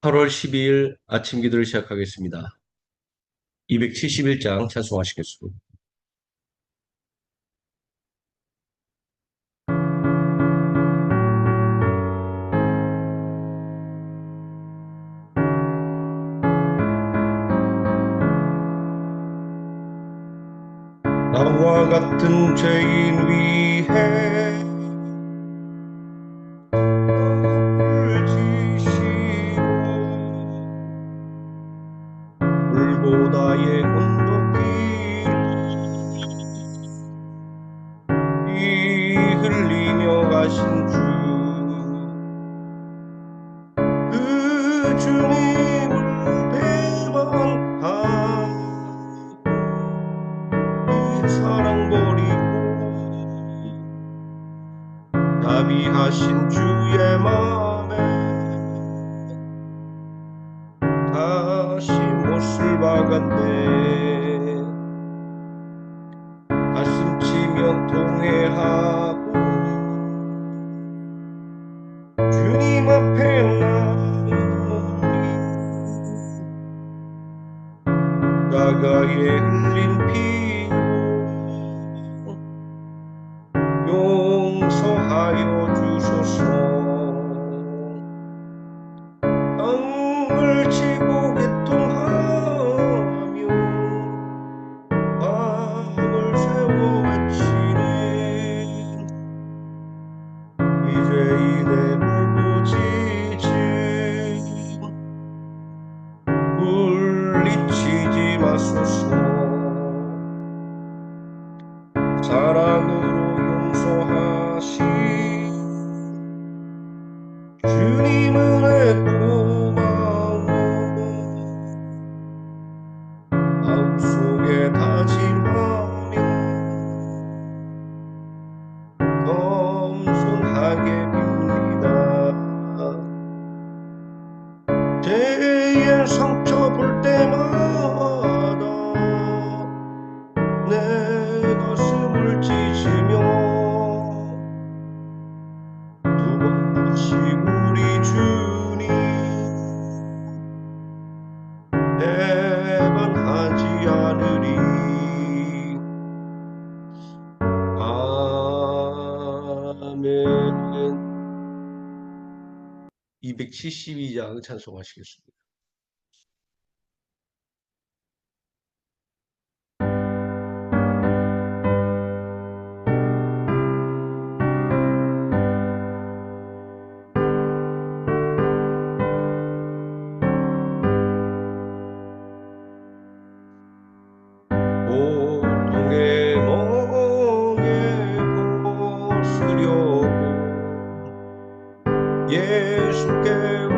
8월 12일 아침 기도를 시작하겠습니다. 271장 찬송하시겠습니다. 나와 같은 죄인 위해 법을 지시고 물보다의 온도기 흘리며 가신 주, 그 주님을 배반하고 사랑 버리고 자비하신 주의 맘에 다시 못을 박았네. 가슴 치며 통회하고 주님 앞에 나오니 나가에 흘린 피로 용서하여 주소서. 땅을 치고 개통하며 밤을 새워 외치네. 이제 이내 부부짖음 물리치지 마소서. 사랑으로 용서하시 주님 은혜 고마워. 마음속에 다짐하며 겸손하게 빕니다. 죄의 상처 볼 때마다 내 가슴을 찢으며 두 번 다시 우리 주님 배반하지 않으리. 아멘. 272장 찬송하시겠습니다. 고통의 멍에 벗으려고 예수께로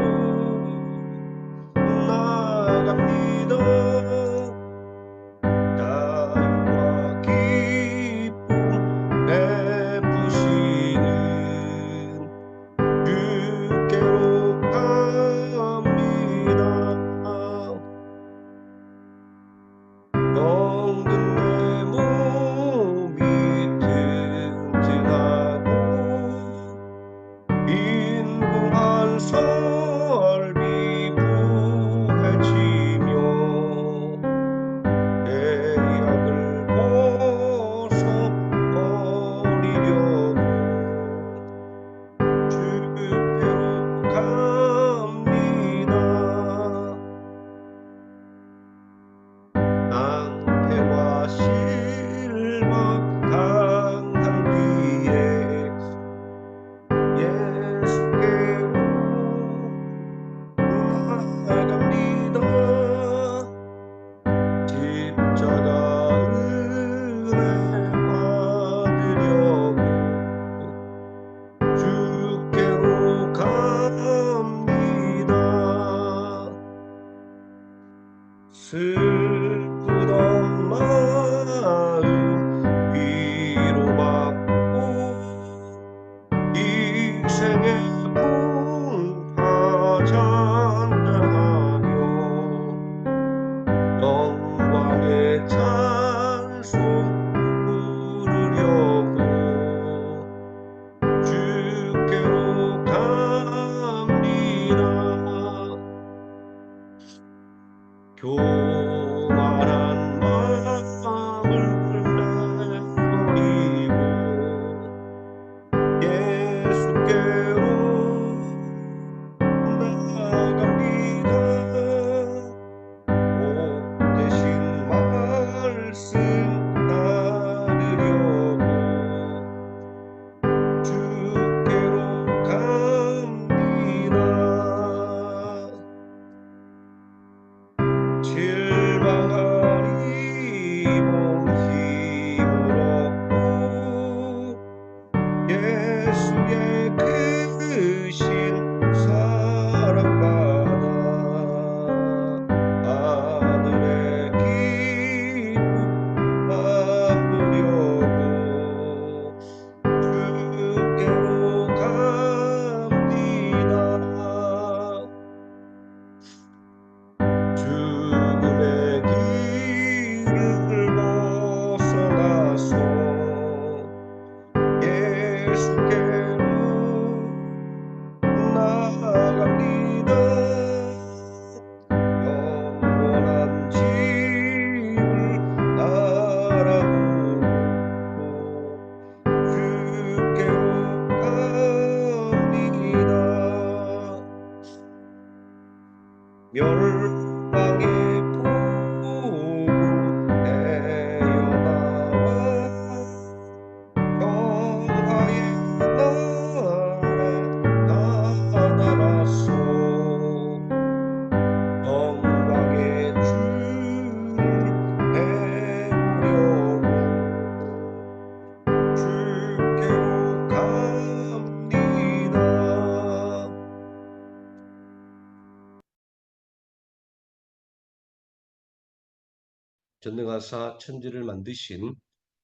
전능하사 천지를 만드신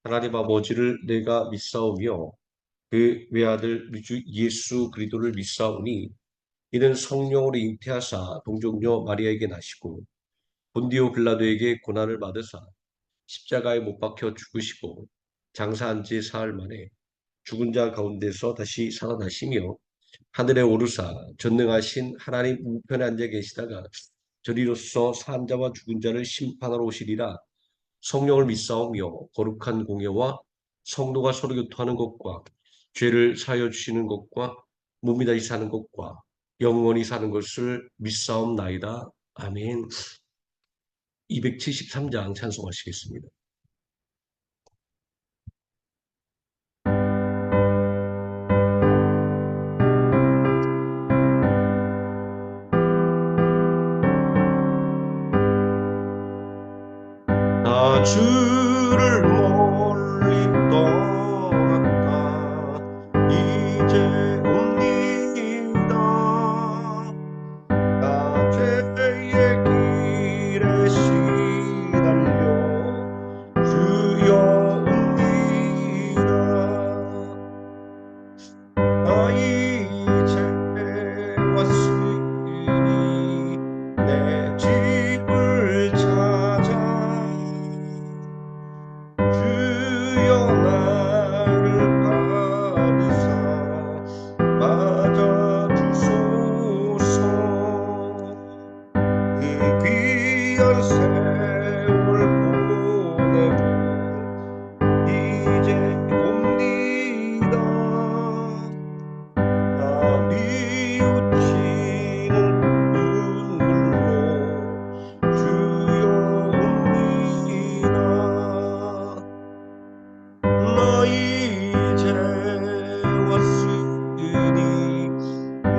하나님 아버지를 내가 믿사오며 그 외아들 주 예수 그리스도를 믿사오니 이는 성령으로 잉태하사 동정녀 마리아에게 나시고 본디오 빌라도에게 고난을 받으사 십자가에 못 박혀 죽으시고 장사한 지 사흘 만에 죽은 자 가운데서 다시 살아나시며 하늘에 오르사 전능하신 하나님 우편에 앉아 계시다가 저리로서 산 자와 죽은 자를 심판하러 오시리라. 성령을 믿사오며 거룩한 공예와 성도가 서로 교통하는 것과 죄를 사하여 주시는 것과 몸이 다시 사는 것과 영원히 사는 것을 믿사옵나이다. 아멘. 273장 찬송하시겠습니다. 나 주를 멀리 떠났다 이제 옵니다. 나 죄의 길에 시달려 주여 옵니다. 나 이제 왔으니 내 집을 찾아 주여 나를 받으사 맞아주소서. 그 귀한 세월 보내고 이제 옵니다. 나 뉘우치는 눈물로 주여 옵니다. 나 이제 왔으니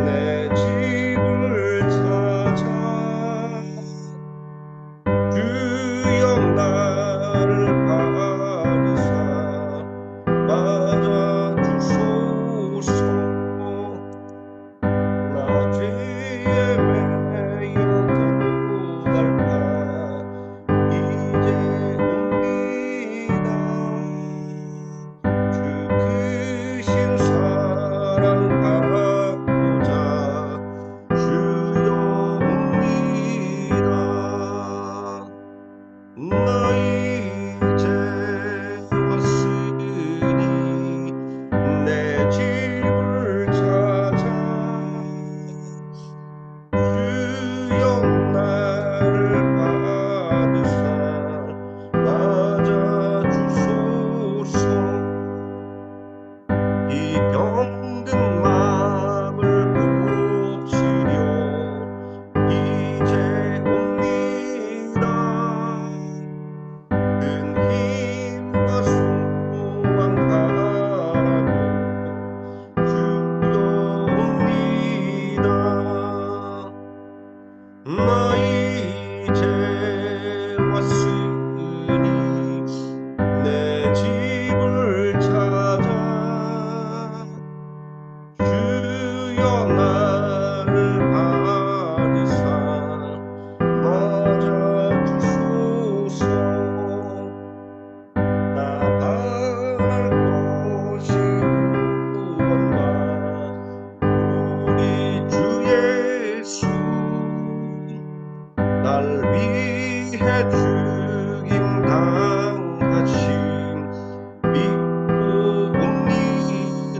내 집을 찾아 주여 나를 받으사 맞아주소서. 나 죄에 매여 고달파 이제 옵니다. 주 크신 사랑 받고자 주여 옵니다. 나 이제 왔으니 내 집을 찾아 주여 나를 받으사 맞아주소서. 이 병든 마음을 고치려 이제 옵니다. 큰 힘과 소망 바라고 주여 옵니다. 나 이제 왔으니 내 집을 찾아 주여 나를 받으사 맞아주소서. 나 바랄 것이 무엇나 우리 주 예수 날 위해 죽임 당하심 믿고 옵니다.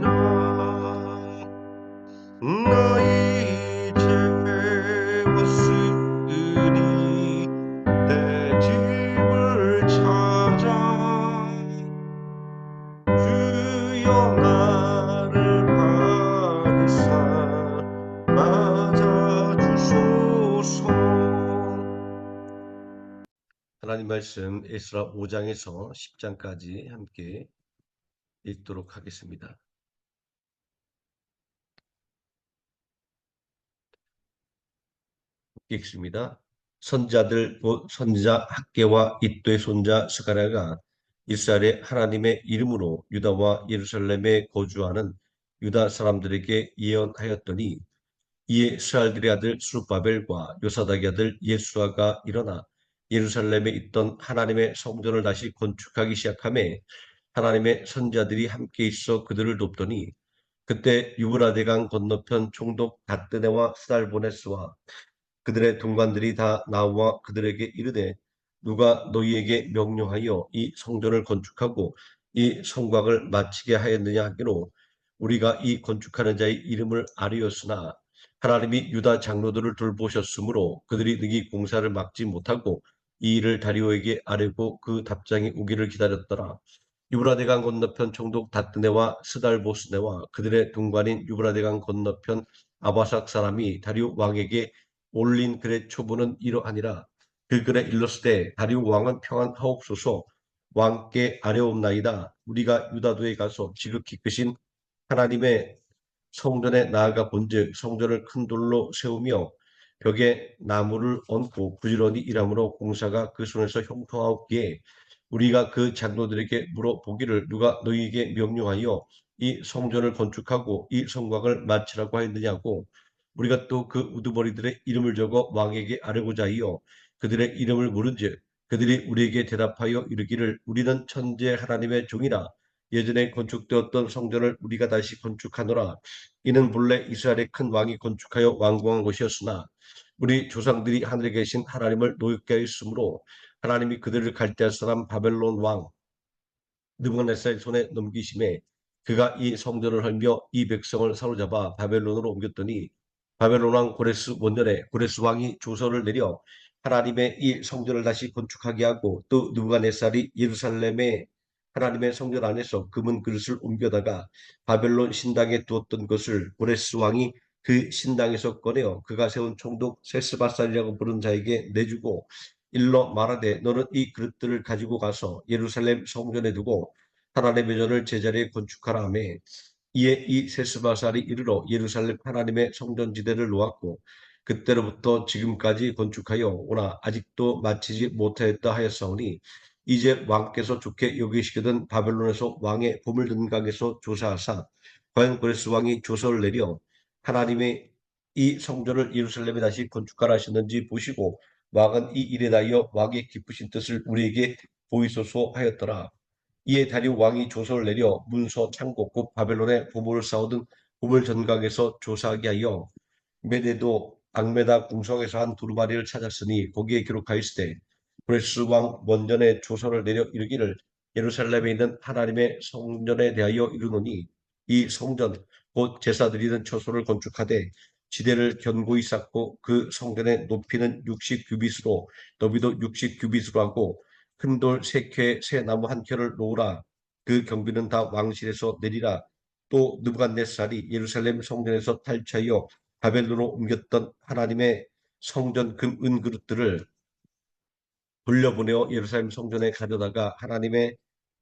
나 이제 왔으니 내 집을 찾아 주여 나를 받으사 맞아주소서. 하나님 말씀 에스라 5장에서 10장까지 함께 읽도록 하겠습니다. 읽습니다. 선자들 선지자 학개와 잇도의 손자 스가랴가 이스라엘의 하나님의 이름으로 유다와 예루살렘에 거주하는 유다 사람들에게 예언하였더니 이에 스알들의 아들 스룹바벨과 요사닥의 아들 예수아가 일어나 예루살렘에 있던 하나님의 성전을 다시 건축하기 시작하며 하나님의 선자들이 함께 있어 그들을 돕더니 그때 유브라데강 건너편 총독 닷드네와 스달보네스와 그들의 동관들이 다 나와 그들에게 이르되 누가 너희에게 명령하여 이 성전을 건축하고 이 성곽을 마치게 하였느냐 하기로 우리가 이 건축하는 자의 이름을 아뢰었으나 하나님이 유다 장로들을 돌보셨으므로 그들이 능히 공사를 막지 못하고 이 일을 다리오에게 아뢰고 그 답장이 오기를 기다렸더라. 유브라데강 건너편 총독 다뜨네와 스달보스네와 그들의 동관인 유브라데강 건너편 아바삭 사람이 다리오 왕에게 올린 글의 초본은 이러하니라. 그 글에 일렀을 다리오 왕은 평안하옵소서. 왕께 아뢰옵나이다. 우리가 유다도에 가서 지극히 크신 하나님의 성전에 나아가 본즉 성전을 큰 돌로 세우며 벽에 나무를 얹고 부지런히 일함으로 공사가 그 손에서 형통하옵기에 우리가 그 장로들에게 물어보기를 누가 너희에게 명령하여 이 성전을 건축하고 이 성곽을 마치라고 하였느냐고 우리가 또 그 우두머리들의 이름을 적어 왕에게 아뢰고자 하여 그들의 이름을 물은즉 그들이 우리에게 대답하여 이르기를 우리는 천재 하나님의 종이라 예전에 건축되었던 성전을 우리가 다시 건축하노라. 이는 본래 이스라엘의 큰 왕이 건축하여 완공한 것이었으나 우리 조상들이 하늘에 계신 하나님을 노엽게 하였으므로 하나님이 그들을 갈대아 사람 바벨론 왕 느부갓네살의 손에 넘기심에 그가 이 성전을 헐며 이 백성을 사로잡아 바벨론으로 옮겼더니 바벨론 왕 고레스 원년에 고레스 왕이 조서를 내려 하나님의 이 성전을 다시 건축하게 하고 또 느부갓네살이 예루살렘에 하나님의 성전 안에서 금은 그릇을 옮겨다가 바벨론 신당에 두었던 것을 고레스 왕이 그 신당에서 꺼내어 그가 세운 총독 세스바살이라고 부른 자에게 내주고 일러 말하되 너는 이 그릇들을 가지고 가서 예루살렘 성전에 두고 하나님의 전을 제자리에 건축하라 하며 이에 이 세스바살이 이르러 예루살렘 하나님의 성전지대를 놓았고 그때로부터 지금까지 건축하여 오나 아직도 마치지 못하였다 하였사오니 이제 왕께서 좋게 여기시거든 바벨론에서 왕의 보물 등각에서 조사하사 과연 고레스 왕이 조서를 내려 하나님의 이 성전을 예루살렘에 다시 건축하라 하셨는지 보시고 왕은 이 일에 대하여 왕의 기쁘신 뜻을 우리에게 보이소서 하였더라. 이에 다리오 왕이 조서를 내려 문서 창고 곧 바벨론에 보물을 쌓아둔 보물 전각에서 조사하게 하여 메대도 악메다 궁성에서 한 두루마리를 찾았으니 거기에 기록하였으되 브레스 왕 원전에 조서를 내려 이르기를 예루살렘에 있는 하나님의 성전에 대하여 이르노니 이 성전 곧 제사 드리는 처소를 건축하되 지대를 견고히 쌓고 그 성전의 높이는 60규빗으로 너비도 60규빗으로 하고 큰 돌 3켜 새 나무 1켜를 놓으라. 그 경비는 다 왕실에서 내리라. 또 느부갓네살이 예루살렘 성전에서 탈취하여 바벨론으로 옮겼던 하나님의 성전 금, 은 그릇들을 돌려보내어 예루살렘 성전에 가져다가 하나님의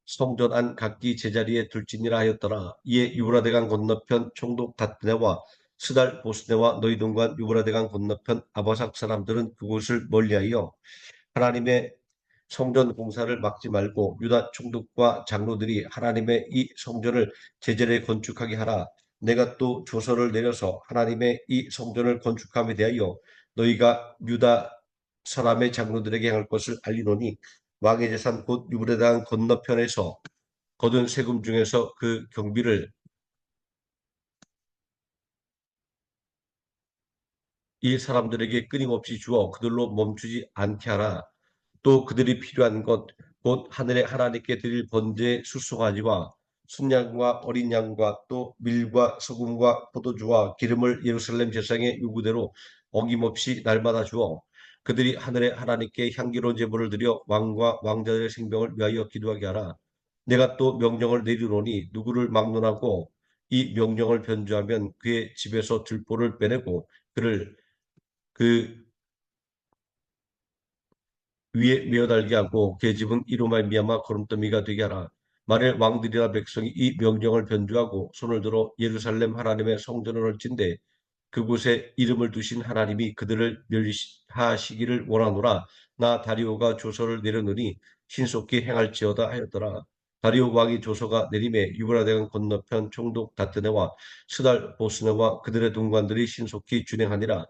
성전 안 각기 제자리에 둘지니라 하였더라. 이에 유브라데강 건너편 총독 닷네와 스달 보스네와 너희 동관 유브라데강 건너편 아바삭 사람들은 그곳을 멀리하여 하나님의 성전 공사를 막지 말고 유다 총독과 장로들이 하나님의 이 성전을 제자리에 건축하게 하라. 내가 또 조서를 내려서 하나님의 이 성전을 건축함에 대하여 너희가 유다 사람의 장로들에게 행할 것을 알리노니 왕의 재산 곧 유브라데강 건너편에서 거둔 세금 중에서 그 경비를 이 사람들에게 끊임없이 주어 그들로 멈추지 않게 하라. 또 그들이 필요한 것 곧 하늘의 하나님께 드릴 번제의 수송아지와 순양과 어린 양과 또 밀과 소금과 포도주와 기름을 예루살렘 제사장의 요구대로 어김없이 날마다 주어 그들이 하늘의 하나님께 향기로운 제물을 드려 왕과 왕자들의 생명을 위하여 기도하게 하라. 내가 또 명령을 내리노니 누구를 막론하고 이 명령을 변조하면 그의 집에서 들보를 빼내고 그를 그 위에 메어 달게 하고 그의 집은 이로 말미암아 거름더미가 되게 하라. 만일 왕들이나 백성이 이 명령을 변조하고 손을 들어 예루살렘 하나님의 성전을 헐진대 그곳에 이름을 두신 하나님이 그들을 멸하시기를 원하노라. 나 다리오가 조서를 내려놓으니 신속히 행할지어다 하였더라. 다리오 왕이 조서가 내림에 유브라데강 건너편 총독 다트네와 스달 보스네와 그들의 동관들이 신속히 준행하니라.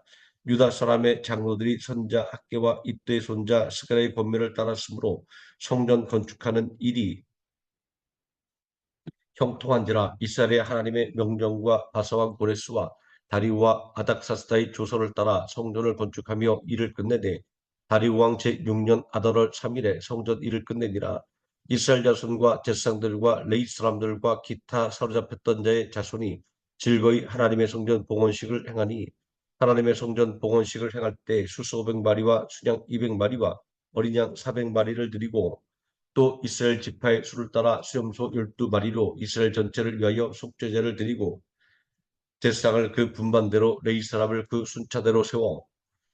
유다 사람의 장로들이 선자 학개와 이때의 손자 스가랴의 권면을 따랐으므로 성전 건축하는 일이 형통한지라. 이스라엘의 하나님의 명령과 바사왕 고레스와 다리우와 아닥사스다의 조서를 따라 성전을 건축하며 일을 끝내되 다리우 왕 제6년 아달월 3일에 성전 일을 끝내니라. 이스라엘 자손과 제사장들과 레위 사람들과 기타 사로잡혔던 자의 자손이 즐거이 하나님의 성전 봉헌식을 행하니 하나님의 성전 봉헌식을 행할 때 수소 500마리와 순양 200마리와 어린 양 400마리를 드리고 또 이스라엘 지파의 수를 따라 수염소 12마리로 이스라엘 전체를 위하여 속죄제를 드리고 제사장을 그 분반대로 레위 사람을 그 순차대로 세워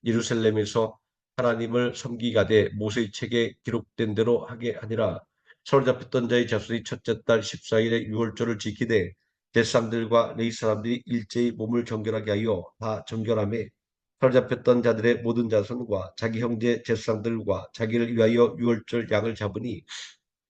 예루살렘에서 하나님을 섬기가되 모세의 책에 기록된 대로 하게 하니라. 사로잡혔던 자의 자손이 첫째 달 14일에 유월절을 지키되 제사장들과 레위 사람들이 일제히 몸을 정결하게 하여 다 정결하며 사로잡혔던 자들의 모든 자손과 자기 형제 제사장들과 자기를 위하여 유월절 양을 잡으니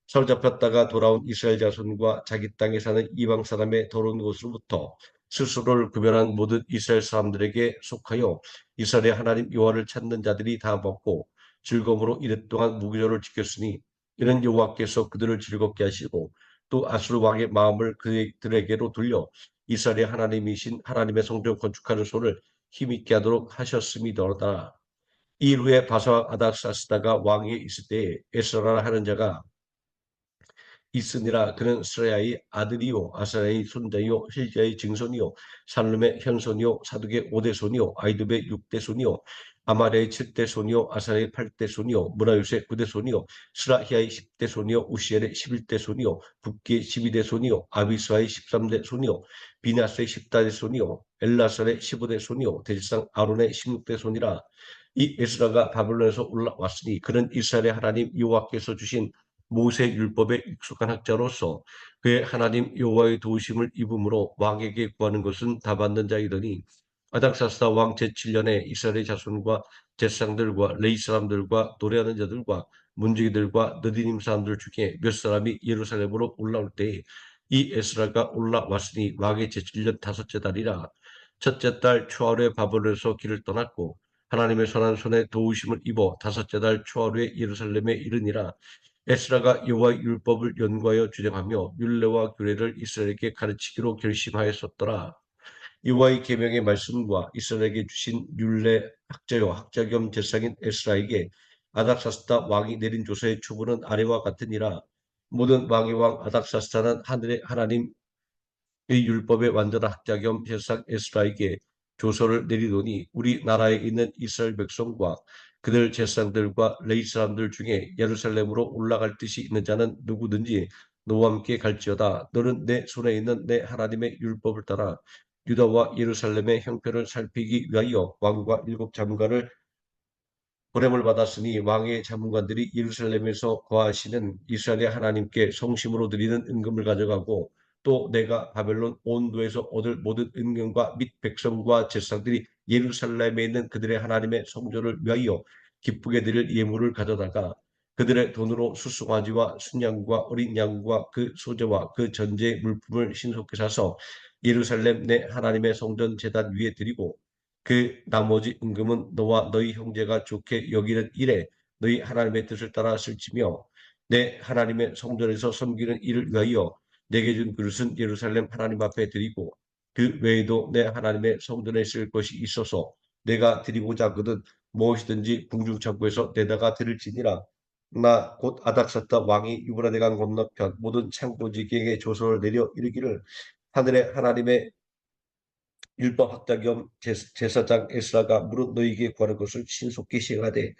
사로잡혔다가 돌아온 이스라엘 자손과 자기 땅에 사는 이방 사람의 더러운 곳으로부터 스스로를 구별한 모든 이스라엘 사람들에게 속하여 이스라엘의 하나님 여호와를 찾는 자들이 다 먹고 즐거움으로 이랫동안 무기절을 지켰으니 이는 여호와께서 그들을 즐겁게 하시고 또 아수르 왕의 마음을 그들에게로 돌려 이스라엘의 하나님이신 하나님의 성전 건축하는 소를 힘있게 하도록 하셨음이더라. 이후에 바사 아닥사스다가 왕위에 있을 때에 에스라라 하는 자가 있으니라. 그는 스라야의 아들이요 아사야의 손자요 힐기야의 증손이요 살룸의 현손이요 사둑의 5대 손이요 아이두의 6대 손이요 아마레의 7대 손이요 아사야의 8대 손이요 무라요스의 9대 손이요 스라히야의 10대 손이요 우시엘의 11대 손이요 붓기의 12대 손이요 아비스와의 13대 손이요 비나스의 14대 손이요 엘라살의 15대 손이요 대제사장 아론의 16대 손이라. 이 에스라가 바벨론에서 올라왔으니 그는 이스라엘의 하나님 여호와께서 주신 모세 율법에 익숙한 학자로서 그의 하나님 여호와의 도우심을 입음으로 왕에게 구하는 것은 다 받는 자이더니 아닥사스다 왕 제7년에 이스라엘의 자손과 제사장들과 레위 사람들과 노래하는 자들과 문지기들과 느디님 사람들 중에 몇 사람이 예루살렘으로 올라올 때에 이 에스라가 올라왔으니 왕의 제7년 다섯째 달이라. 첫째 달 초하루에 바벨론에서 길을 떠났고 하나님의 선한 손에 도우심을 입어 다섯째 달 초하루에 예루살렘에 이르니라. 에스라가 여호와의 율법을 연구하여 주장하며 율례와 규례를 이스라엘에게 가르치기로 결심하였었더라. 여호와의 계명의 말씀과 이스라엘에게 주신 율례 학자요 학자 겸 제사장인 에스라에게 아닥사스다 왕이 내린 조서의 초부는 아래와 같으니라. 모든 왕의 왕 아닥사스다는 하늘의 하나님 이 율법의 완전한 학자 겸 제사장 에스라에게 조서를 내리더니 우리나라에 있는 이스라엘 백성과 그들 제사장들과 레위 사람들 중에 예루살렘으로 올라갈 뜻이 있는 자는 누구든지 너와 함께 갈지어다. 너는 내 손에 있는 내 하나님의 율법을 따라 유다와 예루살렘의 형편을 살피기 위하여 왕과 7자문관을 보냄을 받았으니 왕의 자문관들이 예루살렘에서 거하시는 이스라엘의 하나님께 성심으로 드리는 은금을 가져가고 또 내가 바벨론 온도에서 얻을 모든 은금과 및 백성과 제사장들이 예루살렘에 있는 그들의 하나님의 성전을 위하여 기쁘게 드릴 예물을 가져다가 그들의 돈으로 수송아지와 순양과 어린 양과 그 소재와 그 전제의 물품을 신속히 사서 예루살렘 내 하나님의 성전 제단 위에 드리고 그 나머지 은금은 너와 너희 형제가 좋게 여기는 일에 너희 하나님의 뜻을 따라 쓸지며 내 하나님의 성전에서 섬기는 일을 위하여 내게 준 그릇은 예루살렘 하나님 앞에 드리고 그 외에도 내 하나님의 성전에 쓸 것이 있어서 내가 드리고자 하거든 무엇이든지 궁중창고에서 내다가 드릴지니라. 나 곧 아닥사타 왕이 유브라데강 건너편 모든 창고지기에게 조서를 내려 이르기를 하늘의 하나님의 율법 학자 겸 제사장 에스라가 무릇 너희에게 구하는 것을 신속히 시행하되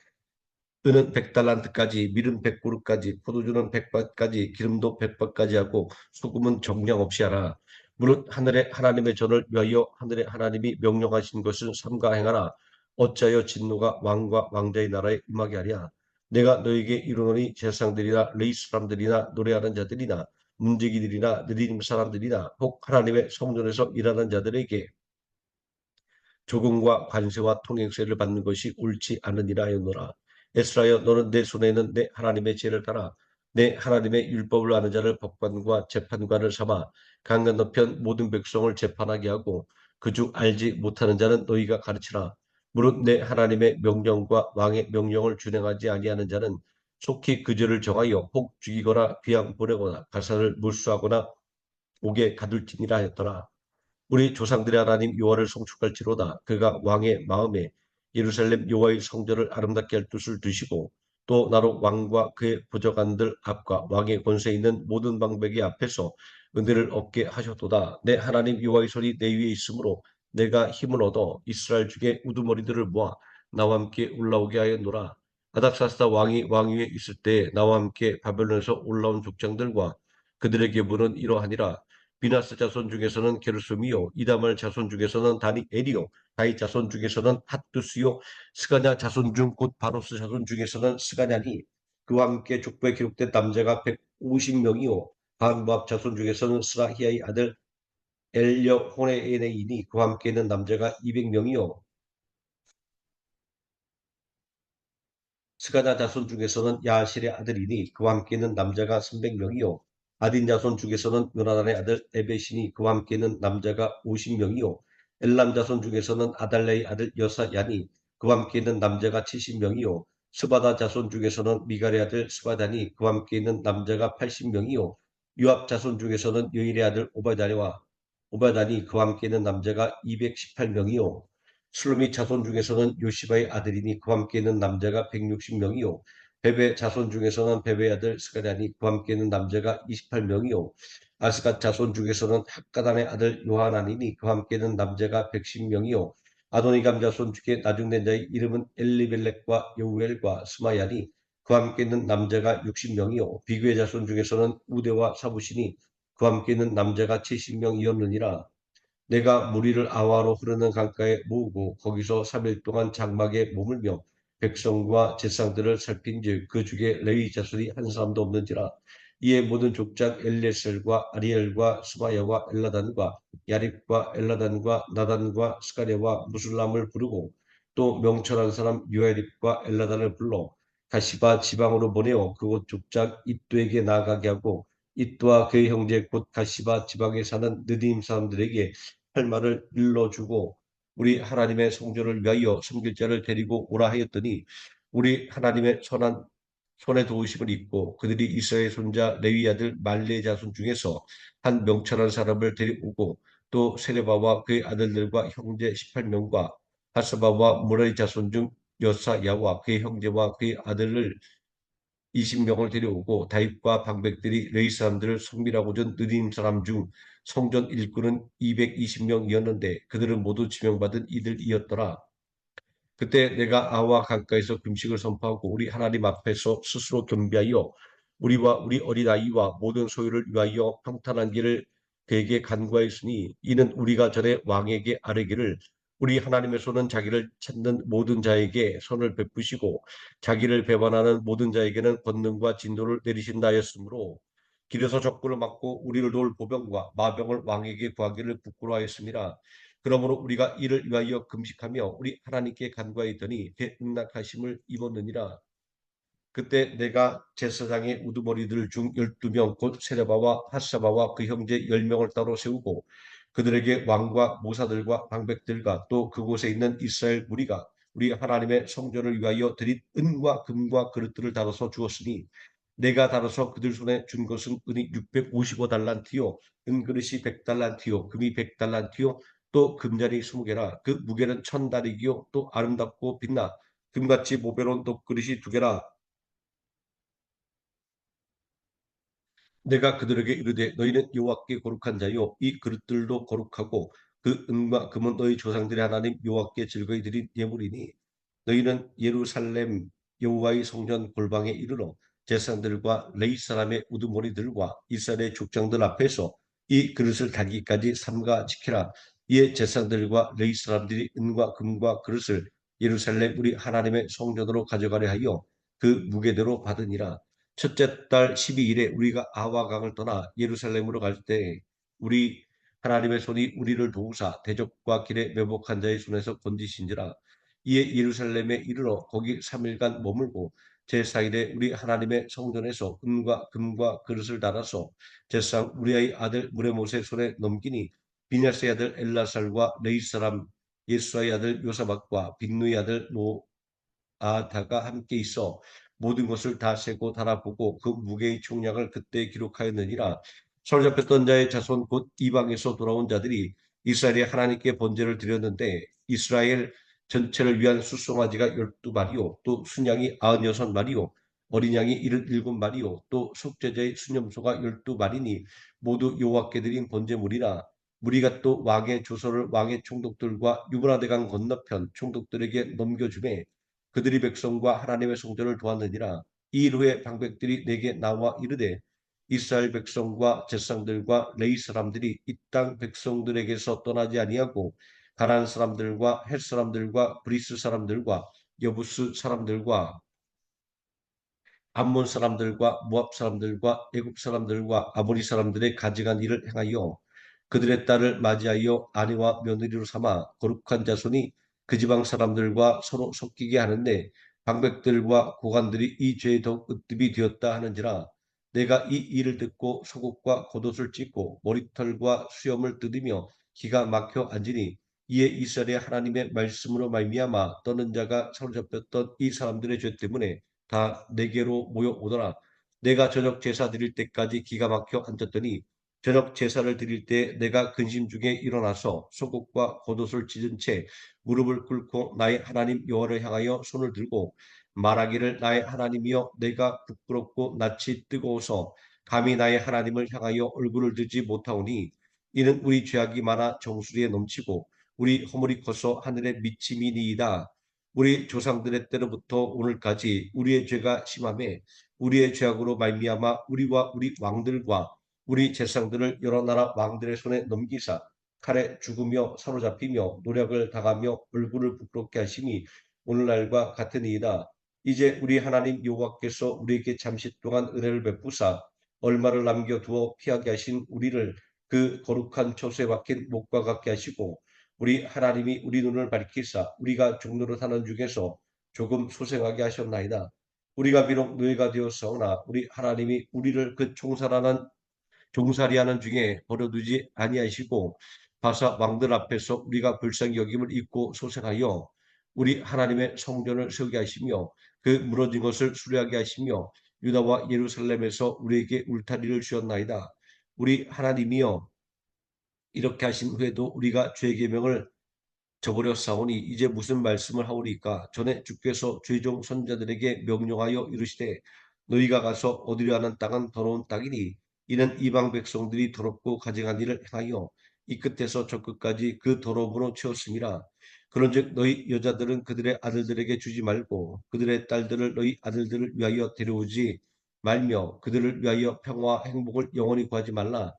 은은 100달란트까지 미름 100그루까지 포도주는 100밭까지 기름도 100밭까지 하고 소금은 정량 없이 하라. 무릇 하늘의 하나님의 전을 위하여 하늘의 하나님이 명령하신 것을 삼가 행하라. 어찌하여 진노가 왕과 왕자의 나라에 임하게 하랴. 내가 너에게 이르노니 제사장들이나 레위 사람들이나 노래하는 자들이나 문지기들이나 느리님 사람들이나 혹 하나님의 성전에서 일하는 자들에게 조공과 관세와 통행세를 받는 것이 옳지 않으니라 하였노라. 에스라여 너는 내 손에 있는 내 하나님의 죄를 따라 내 하나님의 율법을 아는 자를 법관과 재판관을 삼아 강 건너편 모든 백성을 재판하게 하고 그중 알지 못하는 자는 너희가 가르치라. 무릇 내 하나님의 명령과 왕의 명령을 준행하지 아니하는 자는 속히 그 죄를 정하여 혹 죽이거나 귀양 보내거나 가산을 몰수하거나 옥에 가둘지니라 하였더라. 우리 조상들의 하나님 여호와를 송축할지로다. 그가 왕의 마음에 예루살렘 여호와의 성전을 아름답게 할 뜻을 두시고 또 나로 왕과 그의 보좌관들 앞과 왕의 권세에 있는 모든 방백의 앞에서 은혜를 얻게 하셨도다. 내 하나님 여호와의 손이 내 위에 있으므로 내가 힘을 얻어 이스라엘 중에 우두머리들을 모아 나와 함께 올라오게 하였노라. 아닥사스다 왕이 왕위에 있을 때 나와 함께 바벨론에서 올라온 족장들과 그들에게 문은 이러하니라. 비나스 자손 중에서는 게르솜이요 이다말 자손 중에서는 다니엘이요 다윗 자손 중에서는 핫두스요 스가냐 자손 중 곧 바로스 자손 중에서는 스가냐니 그와 함께 족보에 기록된 남자가 150명이요 반모압 자손 중에서는 스라히아의 아들 엘려 호네에네이니 그와 함께 있는 남자가 200명이요 스가냐 자손 중에서는 야실의 아들이니 그와 함께 있는 남자가 300명이요 아딘 자손 중에서는 요나단의 아들 에베시니 그와 함께 있는 남자가 50명이요 엘람 자손 중에서는 아달레의 아들 여사야니 그와 함께 있는 남자가 70명이요 스바다 자손 중에서는 미갈의 아들 스바다니 그와 함께 있는 남자가 80명이요 유압 자손 중에서는 요일의 아들 오바다니와 오바다니 그와 함께 있는 남자가 218명이요 슬로미 자손 중에서는 요시바의 아들이니 그와 함께 있는 남자가 160명이요. 베베 자손 중에서는 베베의 아들 스가랴니 그와 함께 있는 남자가 28명이요. 아스갓 자손 중에서는 학가단의 아들 요하나니니 그와 함께 있는 남자가 110명이요. 아도니감 자손 중에 나중된 자의 이름은 엘리벨렉과 여우엘과 스마야니 그와 함께 있는 남자가 60명이요. 비교의 자손 중에서는 우대와 사부시니 그와 함께 있는 남자가 70명이었느니라. 내가 무리를 아와로 흐르는 강가에 모으고 거기서 3일 동안 장막에 머물며 백성과 제상들을 살핀즉 그 중에 레위 자손이 한 사람도 없는지라. 이에 모든 족장 엘레셀과 아리엘과 스마야와 엘라단과 야립과 엘라단과 나단과 스가랴와 무술람을 부르고 또 명철한 사람 요야립과 엘라단을 불러 가시바 지방으로 보내어 그곳 족장 이또에게 나아가게 하고 이또와 그의 형제 곧 가시바 지방에 사는 느딘 사람들에게 할 말을 일러주고 우리 하나님의 성전을 위하여 섬길 자를 데리고 오라 하였더니 우리 하나님의 선한 손에 도우심을 입고 그들이 이스라엘 손자 레위 아들 말레 자손 중에서 한 명철한 사람을 데리고고 또 세레바와 그의 아들들과 형제 18명과 하스바와 무라리 자손 중 여사야와 그의 형제와 그의 아들을 20명을 데려오고 다윗과 방백들이 레위 사람들을 성밀하고 준 느림 사람 중 성전 일꾼은 220명이었는데 그들은 모두 지명받은 이들이었더라. 그때 내가 아와 강가에서 금식을 선포하고 우리 하나님 앞에서 스스로 겸비하여 우리와 우리 어린아이와 모든 소유를 위하여 평탄한 길을 그에게 간구하였으니 이는 우리가 전에 왕에게 아뢰기를 우리 하나님의 손은 자기를 찾는 모든 자에게 손을 베푸시고 자기를 배반하는 모든 자에게는 권능과 진노를 내리신다 하였으므로 길에서 적군을 막고 우리를 도울 보병과 마병을 왕에게 구하기를 부끄러워하였습니다. 그러므로 우리가 이를 위하여 금식하며 우리 하나님께 간구하였더니 대응낙하심을 입었느니라. 그때 내가 제사장의 우두머리들 중 12명 곧 세레바와 핫사바와 그 형제 10명을 따로 세우고 그들에게 왕과 모사들과 방백들과 또 그곳에 있는 이스라엘 무리가 우리 하나님의 성전을 위하여 드린 은과 금과 그릇들을 다뤄서 주었으니 내가 다뤄서 그들 손에 준 것은 은이 655달란트요 은그릇이 100달란트요 금이 100달란트요 또 금자리 20개라 그 무게는 1000다리기요 또 아름답고 빛나 금같이 보배로운 독그릇이 2개라. 내가 그들에게 이르되 너희는 여호와께 거룩한 자요 이 그릇들도 거룩하고 그 은과 금은 너희 조상들의 하나님 여호와께 즐거이 드린 예물이니 너희는 예루살렘 여호와의 성전 골방에 이르러 제사장들과 레위 사람의 우두머리들과 이스라엘의 족장들 앞에서 이 그릇을 달기까지 삼가 지키라. 이에 제사장들과 레위 사람들이 은과 금과 그릇을 예루살렘 우리 하나님의 성전으로 가져가려 하여 그 무게대로 받으니라. 첫째 달 12일에 우리가 아와강을 떠나 예루살렘으로 갈 때 우리 하나님의 손이 우리를 도우사 대적과 길에 매복한 자의 손에서 건지신지라. 이에 예루살렘에 이르러 거기 3일간 머물고 제4일에 우리 하나님의 성전에서 은과 금과 그릇을 달아서 제사장 우리의 아들 무레못의 손에 넘기니 비냐스의 아들 엘라살과 레위 사람 예수아의 아들 요사박과 빅누의 아들 노아다가 함께 있어 모든 것을 다 세고 달아보고 그 무게의 총량을 그때 기록하였느니라. 사로잡혔던 자의 자손 곧 이방에서 돌아온 자들이 이스라엘의 하나님께 번제를 드렸는데 이스라엘 전체를 위한 수송아지가 12마리요 또 순양이 96마리요 어린 양이 77마리요 또 속죄제의 순염소가 12마리니 모두 여호와께 드린 번제물이라. 무리가 또 왕의 조서를 왕의 총독들과 유브라데강 건너편 총독들에게 넘겨주매 그들이 백성과 하나님의 성전을 도왔느니라. 이 일 후에 방백들이 내게 나와 이르되 이스라엘 백성과 제사장들과 레위 사람들이 이 땅 백성들에게서 떠나지 아니하고 가나안 사람들과 헷 사람들과 브리스 사람들과 여부스 사람들과 암몬 사람들과 모압 사람들과 애굽 사람들과 아모리 사람들의 가증한 일을 행하여 그들의 딸을 맞이하여 아내와 며느리로 삼아 거룩한 자손이 그 지방 사람들과 서로 섞이게 하는데 방백들과 고관들이 이 죄에 더욱 으뜸이 되었다 하는지라. 내가 이 일을 듣고 속옷과 겉옷을 찢고 머리털과 수염을 뜯으며 기가 막혀 앉으니 이에 이스라엘의 하나님의 말씀으로 말미암아 떠는 자가 사로잡혔던 이 사람들의 죄 때문에 다 내게로 모여오더라. 내가 저녁 제사 드릴 때까지 기가 막혀 앉았더니 저녁 제사를 드릴 때 내가 근심 중에 일어나서 속옷과 겉옷을 찢은 채 무릎을 꿇고 나의 하나님 여호와를 향하여 손을 들고 말하기를 나의 하나님이여 내가 부끄럽고 낯이 뜨거워서 감히 나의 하나님을 향하여 얼굴을 들지 못하오니 이는 우리 죄악이 많아 정수리에 넘치고 우리 허물이 커서 하늘에 미침이니이다. 우리 조상들의 때로부터 오늘까지 우리의 죄가 심하매 우리의 죄악으로 말미암아 우리와 우리 왕들과 우리 제사장들을 여러 나라 왕들의 손에 넘기사 칼에 죽으며 사로잡히며 노력을 당하며 얼굴을 부끄럽게 하심이 오늘날과 같으니이다. 이제 우리 하나님 여호와께서 우리에게 잠시 동안 은혜를 베푸사 얼마를 남겨두어 피하게 하신 우리를 그 거룩한 처소에 박힌 목과 같게 하시고 우리 하나님이 우리 눈을 밝히사 우리가 종로로 사는 중에서 조금 소생하게 하셨나이다. 우리가 비록 노예가 되었사오나 우리 하나님이 우리를 그 종살이하는 중에 버려두지 아니하시고 바사 왕들 앞에서 우리가 불쌍히 여김을 입고 소생하여 우리 하나님의 성전을 세우게 하시며 그 무너진 것을 수리하게 하시며 유다와 예루살렘에서 우리에게 울타리를 주었나이다. 우리 하나님이여 이렇게 하신 후에도 우리가 죄 계명을 저버렸사오니 이제 무슨 말씀을 하오리까. 전에 주께서 죄종 선자들에게 명령하여 이르시되 너희가 가서 얻으려 하는 땅은 더러운 땅이니 이는 이방 백성들이 더럽고 가증한 일을 행하여 이 끝에서 저 끝까지 그 더러움으로 채웠음이라. 그런즉 너희 여자들은 그들의 아들들에게 주지 말고 그들의 딸들을 너희 아들들을 위하여 데려오지 말며 그들을 위하여 평화와 행복을 영원히 구하지 말라.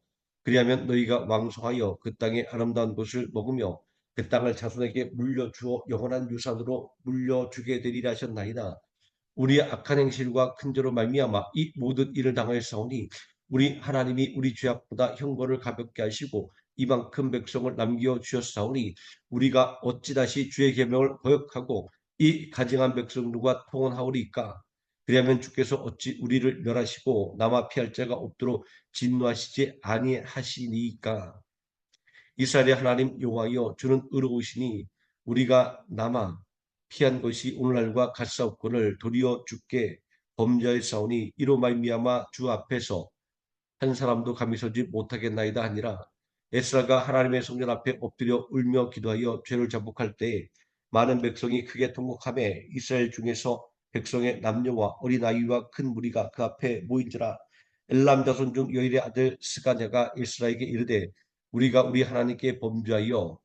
그리하면 너희가 왕성하여 그 땅의 아름다운 것을 먹으며 그 땅을 자손에게 물려주어 영원한 유산으로 물려주게 되리라 하셨나이다. 우리의 악한 행실과 큰 죄로 말미암아 이 모든 일을 당하였사오니 우리 하나님이 우리 죄악보다 형벌을 가볍게 하시고 이만큼 백성을 남겨 주셨사오니 우리가 어찌 다시 주의 계명을 거역하고 이 가증한 백성들과 통혼하오리까. 그리하면 주께서 어찌 우리를 멸하시고 남아 피할 자가 없도록 진노하시지 아니하시니까. 이스라엘의 하나님 여호와여 주는 의로우시니 우리가 남아 피한 것이 오늘날과 같사옵거늘 도리어 주께 범죄하였사오니 이로 말미암아 주 앞에서 한 사람도 감히 서지 못하겠나이다 하니라. 에스라가 하나님의 성전 앞에 엎드려 울며 기도하여 죄를 자복할 때에 많은 백성이 크게 통곡하매 이스라엘 중에서 백성의 남녀와 어린아이와 큰 무리가 그 앞에 모인지라. 엘람 자손 중 여일의 아들 스가냐가 에스라에게 이르되 우리가 우리 하나님께 범죄하여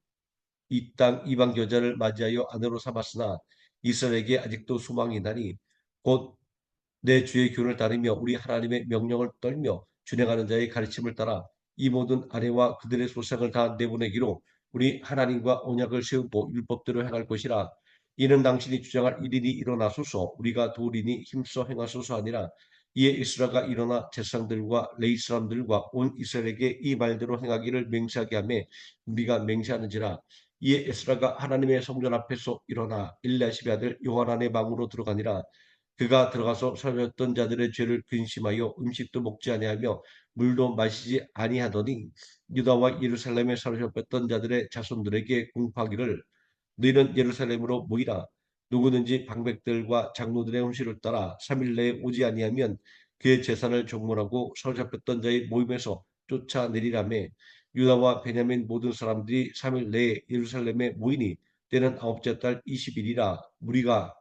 이 땅 이방 여자를 맞이하여 아내로 삼았으나 이스라엘에게 아직도 소망이 나니 곧 내 주의 교훈을 따르며 우리 하나님의 명령을 떨며 준행하는 자의 가르침을 따라 이 모든 아내와 그들의 소생을 다 내보내기로 우리 하나님과 언약을 세우고 율법대로 행할 것이라. 이는 당신이 주장할 일이니 일어나소서 우리가 도우리니 힘써 행하소서 하니라. 이에 이스라가 일어나 제사장들과 레위 사람들과 온 이스라엘에게 이 말대로 행하기를 맹세하게 하며 우리가 맹세하는지라. 이에 에스라가 하나님의 성전 앞에서 일어나 일리야십의 아들 요하난의 방으로 들어가니라. 그가 들어가서 사로잡혔던 자들의 죄를 근심하여 음식도 먹지 아니하며 물도 마시지 아니하더니 유다와 예루살렘에 사로잡혔던 자들의 자손들에게 공포하기를 너희는 예루살렘으로 모이라. 누구든지 방백들과 장로들의 훈시를 따라 3일 내에 오지 아니하면 그의 재산을 정몰하고 사로잡혔던 자의 모임에서 쫓아내리라매 유다와 베냐민 모든 사람들이 3일 내에 예루살렘에 모이니 때는 아홉째 달 20일이라. 무리가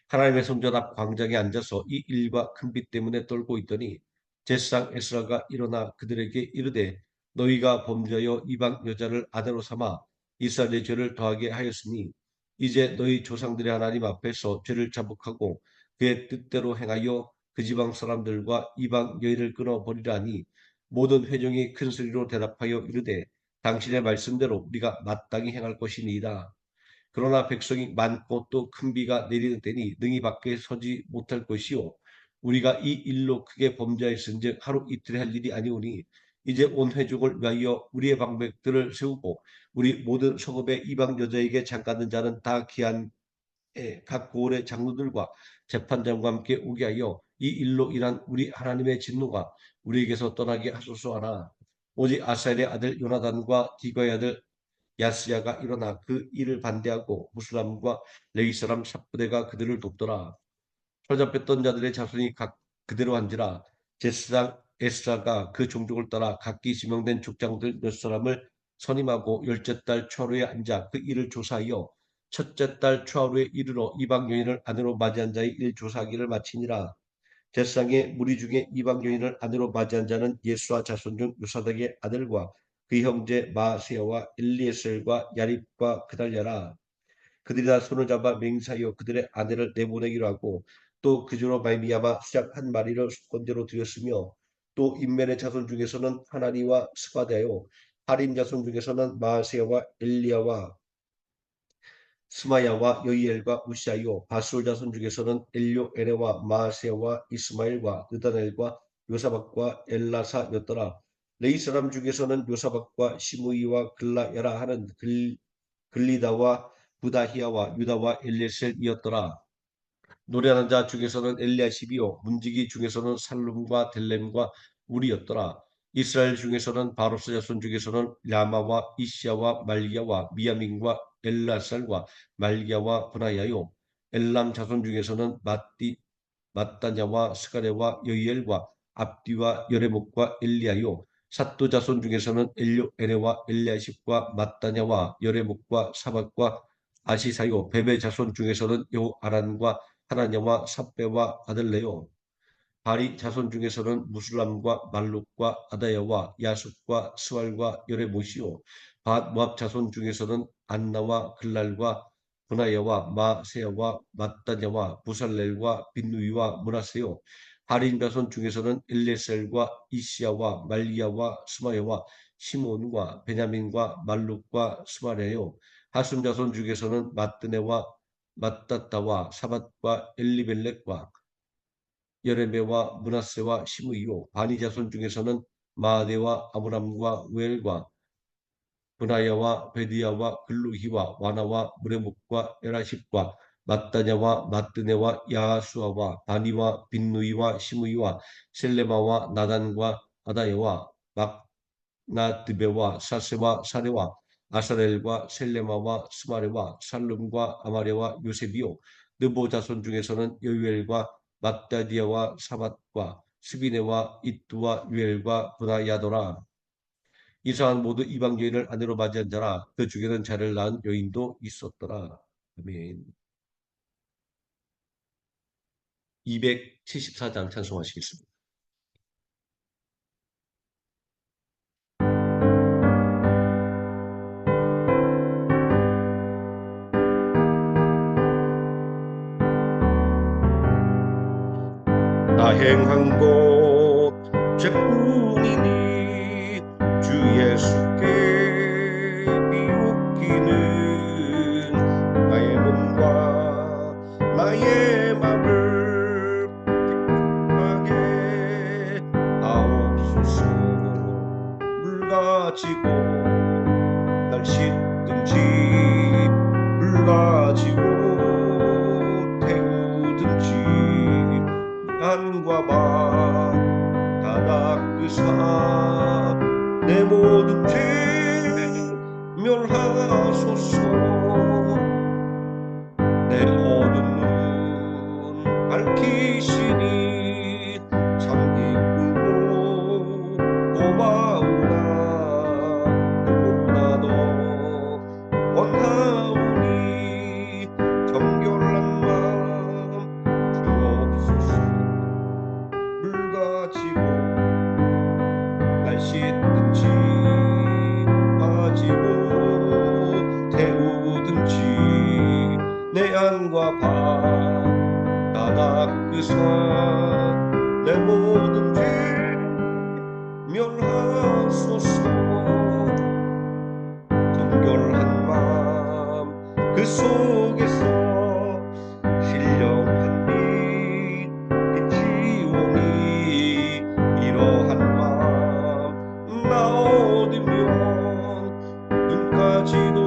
하나님의 성전 앞 광장에 앉아서 이 일과 큰 빛 때문에 떨고 있더니 제사장 에스라가 일어나 그들에게 이르되 너희가 범죄하여 이방 여자를 아내로 삼아 이스라엘의 죄를 더하게 하였으니 이제 너희 조상들의 하나님 앞에서 죄를 자복하고 그의 뜻대로 행하여 그 지방 사람들과 이방 여인을 끊어버리라니 모든 회중이 큰 소리로 대답하여 이르되 당신의 말씀대로 우리가 마땅히 행할 것이니이다. 그러나 백성이 많고 또 큰 비가 내리는 때니 능히 밖에 서지 못할 것이요 우리가 이 일로 크게 범죄하였은즉 하루 이틀에 할 일이 아니오니 이제 온 회족을 위하여 우리의 방백들을 세우고 우리 모든 성읍의 이방 여자에게 장가든 자는 다 기한에 각 고을의 장로들과 재판장과 함께 오게 하여 이 일로 인한 우리 하나님의 진노가 우리에게서 떠나게 하소서 하나 오직 아사엘의 아들 요나단과 디거의 아들 야스야가 일어나 그 일을 반대하고 무슬람과 레위 사람 삽부대가 그들을 돕더라. 사로잡혔던 자들의 자손이 각 그대로 한지라. 제사장 에스라가 그 종족을 따라 각기 지명된 족장들 몇 사람을 선임하고 열째 달 초하루에 앉아 그 일을 조사하여 첫째 달 초하루에 이르러 이방 여인을 아내로 맞이한 자의 일 조사하기를 마치니라. 제사장의 무리 중에 이방 여인을 아내로 맞이한 자는 예수와 자손 중 요사닥의 아들과 그 형제 마세야와 엘리에셀과 야립과 그달랴라. 그들이 다 손을 잡아 맹사하여 그들의 아내를 내보내기로 하고 또 그주로 말미암아 수작 한 마리를 속건제로 드렸으며 또 인면의 자손 중에서는 하나니와 스바데요 하림 자손 중에서는 마세야와 엘리야와 스마야와 여이엘과 우시아요 바술 자손 중에서는 엘료 에레와 마세와 이스마엘과 느다넬과 요사박과 엘라사였더라. 레이 사람 중에서는 요사박과 시므이와 글라야라 하는 글리다와 부다히야와 유다와 엘레셀이었더라. 노래하는 자 중에서는 엘리야십이요 문지기 중에서는 살룸과 델렘과 우리였더라. 이스라엘 중에서는 바로스 자손 중에서는 라마와 이시야와 말기야와 미야민과 엘라살과 말기야와 브나야요 엘람 자손 중에서는 마따냐와 스가랴와 여이엘과 압디와 여레목과 엘리야요 삿도 자손 중에서는 엘료에네와 엘리야십과 마따냐와 여레목과 사박과 아시사요 베베 자손 중에서는 여호아란과 하나냐와 삽배와 아들레요 바리 자손 중에서는 무술람과 말룩과 아다야와 야숫과 스왈과 여레못이요 밧 모압 자손 중에서는 안나와 글랄과 분하야와 마세야와 마따냐와 부살렐과 빈누이와 문하세요 바린 자손 중에서는 엘레셀과 이시야와 말리야와 스마야와 시몬과 베냐민과 말룩과 스마레요 하순 자손 중에서는 마뜨네와 마따따와 사밧과 엘리벨렉과 여레메와 문하세와 시므이요 바니 자손 중에서는 마아데와 아므람과 우엘과 브나야와 베디야와 글루히와 와나와 무레목과 에라십과 마따냐와 마뜨네와 야수아와 바니와 빈누이와 시므이와 셀레마와 나단과 아다야와 막나드베와 사세와 사레와 아사렐과 셀레마와 스마레와 살룸과 아마레와 요셉이요 느보 자손 중에서는 여유엘과 마따디아와 사밧과 스비네와 이뚜와 유엘과 브나야도라. 이러한 모두 이방 여인을 아내로 맞이한 자라. 그 중에는 자를 낳은 여인도 있었더라. 아멘. 274장 찬송하시겠습니다. 다행한 것 죄뿐이니 주 예수께 비웃기는 나의 몸과 나의 맘을 깨끗하게 하옵소서. 물 가지고 날 씻든지 물 가지고 태우든지 한과 바 다 닦으사 내 모든 죄 멸하소서. 지키시니 참 기쁘고 고마우나 그보다 더 원하오니 정결한 마음 주옵소서. 물가지고 날씨든지 빠지고 태우든지 내 안과 바다 닦으사 내 모든 죄 멸하소서. 정결한 마음 그 속에서 신령한 빛 비치오니 이러한 마음 나 얻으면 눈까지도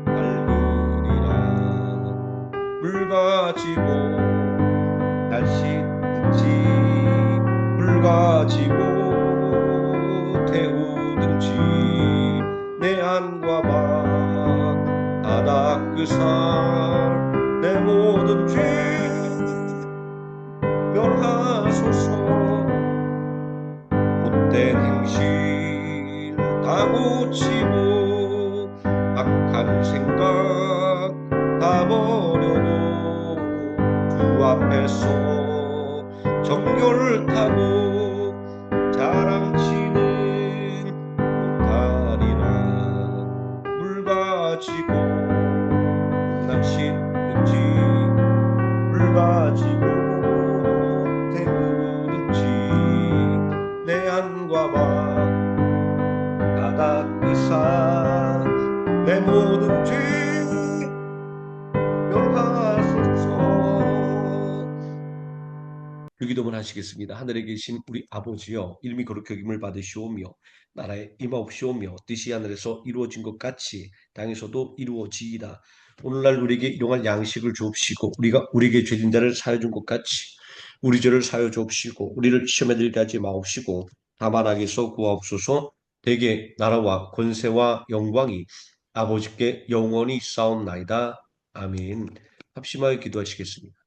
밝으리라. 물가지고 날씨든지 물가지고 태우든지 내 안과 바다 닦으사 내 모든 죄 멸하소서. 못된 행실 다 고치고 악한 생각 다 버려도 주 앞에서 정결을 타고 자랑치는 못하리라. 물가지고 날씨든지 물가지고 태우든지 내 안과 바다 닦으사 내 모든 죄 멸하소서. 주기도문 하시겠습니다. 하늘에 계신 우리 아버지여, 이름이 거룩히 여김을 받으시오며 나라에 임하옵시오며 뜻이 하늘에서 이루어진 것 같이 땅에서도 이루어지이다. 오늘날 우리에게 일용할 양식을 주옵시고 우리가 우리에게 죄진 자를 사하여 준 것 같이 우리 죄를 사하여 주옵시고 우리를 시험에 들게 하지 마옵시고 다만 악에서 구하옵소서. 대개 나라와 권세와 영광이 아버지께 영원히 있사옵나이다. 아멘. 합심하여 기도하시겠습니다.